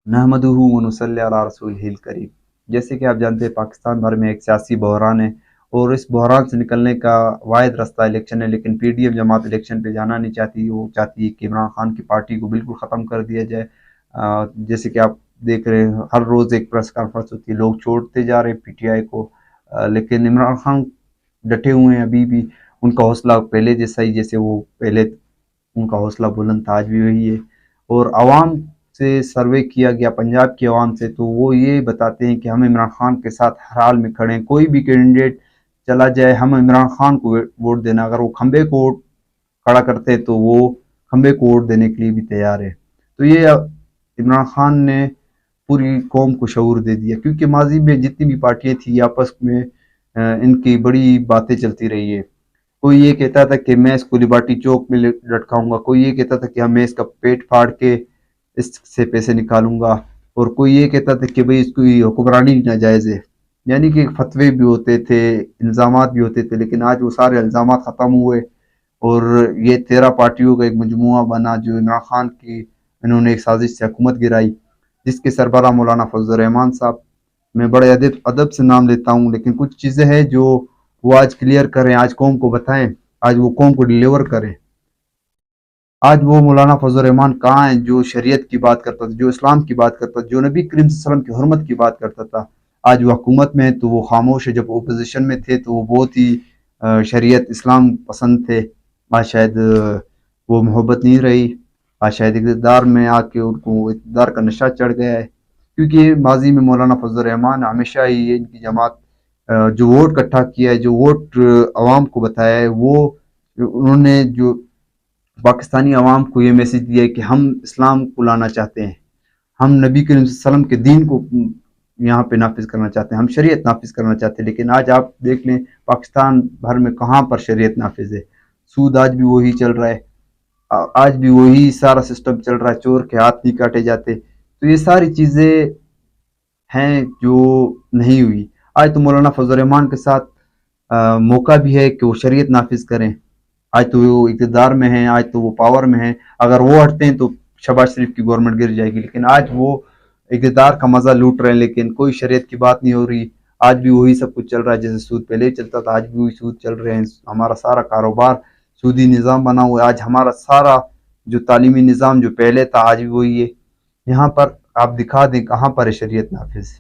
नहमदुहु व नुसल्ली अला रसूलिहिल करीम। जैसे कि आप जानते हैं पाकिस्तान भर में एक सियासी बहरान है और इस बहरान से निकलने का वाहिद रास्ता इलेक्शन है, लेकिन पीडीएम जमात इलेक्शन पे जाना नहीं चाहती। वो चाहती है कि इमरान खान की पार्टी को बिल्कुल ख़त्म कर दिया जाए। जैसे कि आप देख रहे हैं हर रोज़ एक प्रेस कॉन्फ्रेंस होती है, लोग छोड़ते जा रहे हैं पीटीआई को, लेकिन इमरान खान डटे हुए हैं अभी भी। उनका हौसला पहले जैसा ही, जैसे वो पहले उनका हौसला बुलंद था, आज भी वही है। और आवाम से सर्वे किया गया, पंजाब की आवाम से, तो वो ये बताते हैं कि हम इमरान खान के साथ हर हाल में खड़े हैं। कोई भी कैंडिडेट चला जाए, हम इमरान खान को वोट देना। अगर वो खंबे को वोट खड़ा करते हैं तो वो खंबे को वोट देने के लिए भी तैयार है। तो ये इमरान खान ने पूरी कौम को शऊर दे दिया, क्योंकि माजी में जितनी भी पार्टियां थी आपस में इनकी बड़ी बातें चलती रही है। कोई ये कहता था कि मैं इसको लिबर्टी चौक में लटकाऊंगा, कोई ये कहता था कि मैं इसका पेट फाड़ के इससे पैसे निकालूंगा, और कोई ये कहता था कि भाई इसकी हुक्मरानी नाजायज़ है। यानी कि फतवे भी होते थे, इल्ज़ामात भी होते थे, लेकिन आज वो सारे इल्ज़ामात ख़त्म हुए और ये 13 पार्टियों का एक मजमुआ बना जो इमरान खान की इन्होंने एक साजिश से हुकूमत गिराई, जिसके सरबराह मौलाना फजल रहमान साहब। मैं बड़े अदब अदब से नाम लेता हूँ, लेकिन कुछ चीज़ें हैं जो वो आज क्लियर करें, आज कौम को बताएं, आज वो कौम को डिलीवर करें। आज वो मौलाना फजल रहमान कहाँ हैं जो शरीयत की बात करता था, जो इस्लाम की बात करता था, जो नबी करीम सल्लल्लाहु अलैहि वसल्लम की हुर्मत की बात करता था। आज वो हुकूमत में है तो वो खामोश है। जब ओपोजिशन में थे तो वो बहुत ही शरीयत इस्लाम पसंद थे। आज शायद वो मोहब्बत नहीं रही। आज शायद इक़्तिदार में आके उनको इक़्तिदार का नशा चढ़ गया है, क्योंकि माजी में मौलाना फजल रहमान हमेशा ही इनकी जमात जो वोट इकट्ठा किया है, जो वोट आवाम को बताया है, वो उन्होंने जो पाकिस्तानी अवाम को ये मैसेज दिया है कि हम इस्लाम को लाना चाहते हैं, हम नबी करीम सल्लल्लाहु अलैहि वसल्लम के दीन को यहाँ पे नाफिज करना चाहते हैं, हम शरीयत नाफिज करना चाहते हैं। लेकिन आज आप देख लें पाकिस्तान भर में कहाँ पर शरीयत नाफिज है। सूद आज भी वही चल रहा है, आज भी वही सारा सिस्टम चल रहा है, चोर के हाथ नहीं काटे जाते। तो ये सारी चीज़ें हैं जो नहीं हुई। आज तो मौलाना फजल रहमान के साथ मौका भी है कि वो शरीयत नाफिज करें। आज तो वो इक़्तिदार में हैं, आज तो वो पावर में हैं। अगर वो हटते हैं तो शहबाज शरीफ की गवर्नमेंट गिर जाएगी, लेकिन आज वो इक़्तिदार का मजा लूट रहे हैं, लेकिन कोई शरीयत की बात नहीं हो रही। आज भी वही सब कुछ चल रहा है, जैसे सूद पहले चलता था आज भी वही सूद चल रहे हैं। हमारा सारा कारोबार सूदी निज़ाम बना हुआ है। आज हमारा सारा जो तालीमी निज़ाम जो पहले था आज भी वही है। यहाँ पर आप दिखा दें कहाँ पर है शरीयत नाफिज।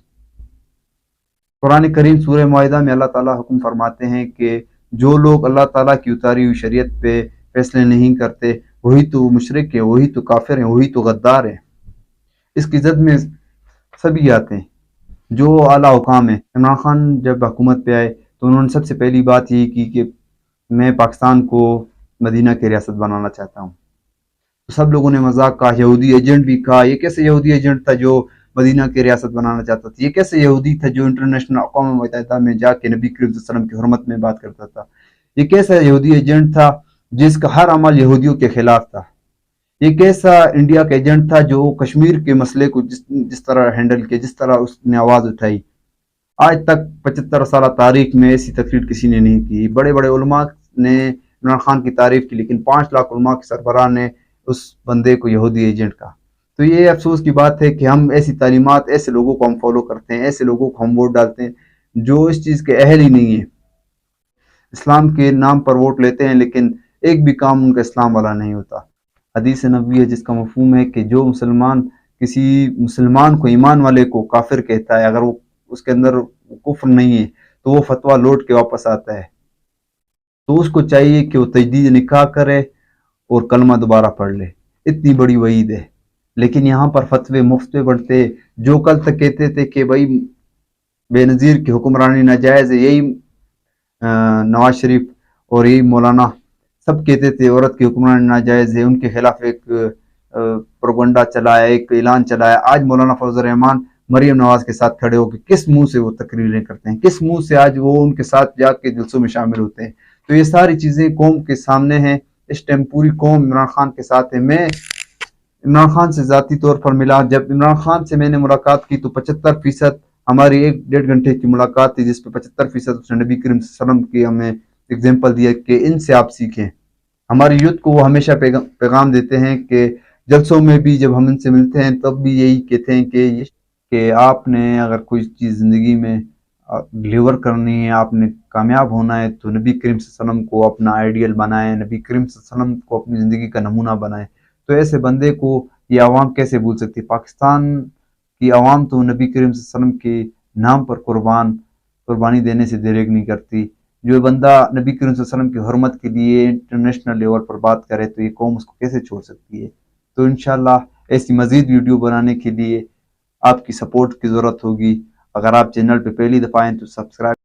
कुरान करीम सूरह माइदा में अल्लाह ताला हुक्म फरमाते हैं कि जो लोग अल्लाह ताला की उतारी हुई शरीयत पे फैसले नहीं करते वही तो मुशरिक है, वही तो काफिर है, वही तो गद्दार है। इसकी जद में सभी आते हैं जो आला हुकाम है। इमरान खान जब हुकूमत पे आए तो उन्होंने सबसे पहली बात यही की कि मैं पाकिस्तान को मदीना की रियासत बनाना चाहता हूँ। तो सब लोगों ने मजाक कहा, यहूदी एजेंट भी कहा, ये कैसे यहूदी एजेंट था जो मदीना की रियासत बनाना चाहता था, ये कैसे यहूदी था जो इंटरनेशनल अक़वाम मुत्तहिदा में जाके नबी करीम सल्लल्लाहु अलैहि वसल्लम की हुर्मत में बात करता था, ये कैसा यहूदी एजेंट था जिसका हर अमल यहूदियों के खिलाफ था, ये कैसा इंडिया का एजेंट था जो कश्मीर के मसले को जिस तरह हैंडल किया, जिस तरह उसने आवाज़ उठाई। आज तक 75 साल तारीख में ऐसी तकरीर किसी ने नहीं की। बड़े बड़े उलमा ने इमरान खान की तारीफ की, लेकिन 5 लाख उलमा के सरबराह ने उस बंदे को यहूदी एजेंट कहा। तो ये अफसोस की बात है कि हम ऐसी तालीमात, ऐसे लोगों को हम फॉलो करते हैं, ऐसे लोगों को हम वोट डालते हैं जो इस चीज़ के अहल ही नहीं है। इस्लाम के नाम पर वोट लेते हैं, लेकिन एक भी काम उनका इस्लाम वाला नहीं होता। हदीस नबवी है जिसका मफहूम है कि जो मुसलमान किसी मुसलमान को, ईमान वाले को काफिर कहता है, अगर वो उसके अंदर कुफ्र नहीं है तो वो फतवा लौट के वापस आता है। तो उसको चाहिए कि वो तजदीद निकाह करे और कलमा दोबारा पढ़ ले। इतनी बड़ी वईद है। लेकिन यहाँ पर फतवे मुफ्त में बढ़ते। जो कल तक कहते थे कि भाई बेनज़ीर की हुक्मरानी नाजायज़ है, यही नवाज शरीफ और यही मौलाना सब कहते थे औरत की हुक्मरानी नाजायज़ है, उनके खिलाफ एक प्रोपगंडा चलाया, एक ऐलान चलाया। आज मौलाना फजल रहमान मरीम नवाज के साथ खड़े होकर किस मुंह से वो तकरीरें करते हैं, किस मुंह से आज वो उनके साथ जाके जलसों में शामिल होते हैं। तो ये सारी चीज़ें कौम के सामने हैं। इस टाइम पूरी कौम इमरान खान के साथ है। मैं इमरान खान से ज़ाती तौर पर मिला, जब इमरान खान से मैंने मुलाकात की तो 75% हमारी 1-1.5 घंटे की मुलाकात थी, जिसपे 75% उसने नबी करीम सल्लल्लाहु अलैहि वसल्लम की हमें एग्जाम्पल दिया कि इनसे आप सीखें। हमारी यूथ को वो हमेशा पैगाम देते हैं कि جلسوں میں بھی جب ہم ان سے ملتے ہیں تب بھی یہی کہتے ہیں کہ آپ نے اگر کوئی چیز زندگی میں ڈلیور کرنی ہے، آپ نے کامیاب ہونا ہے، تو نبی کریم صلی اللہ علیہ وسلم کو اپنا آئیڈیل بنائیں، نبی کریم صلی اللہ علیہ وسلم کو اپنی زندگی کا نمونہ بنائیں۔ تو ایسے بندے کو یہ عوام کیسے بھول سکتی؟ پاکستان کی عوام تو نبی کریم صلی اللہ علیہ وسلم کے نام پر قربانی دینے سے دیریغ نہیں کرتی۔ جو بندہ نبی کریم صلی اللہ علیہ وسلم کی حرمت کے لیے انٹرنیشنل لیول پر بات کرے تو یہ قوم اس کو کیسے چھوڑ سکتی ہے؟ تو انشاءاللہ ایسی مزید ویڈیو بنانے کے لیے آپ کی سپورٹ کی ضرورت ہوگی۔ اگر آپ چینل پہ پہلی دفعہ آئیں تو سبسکرائب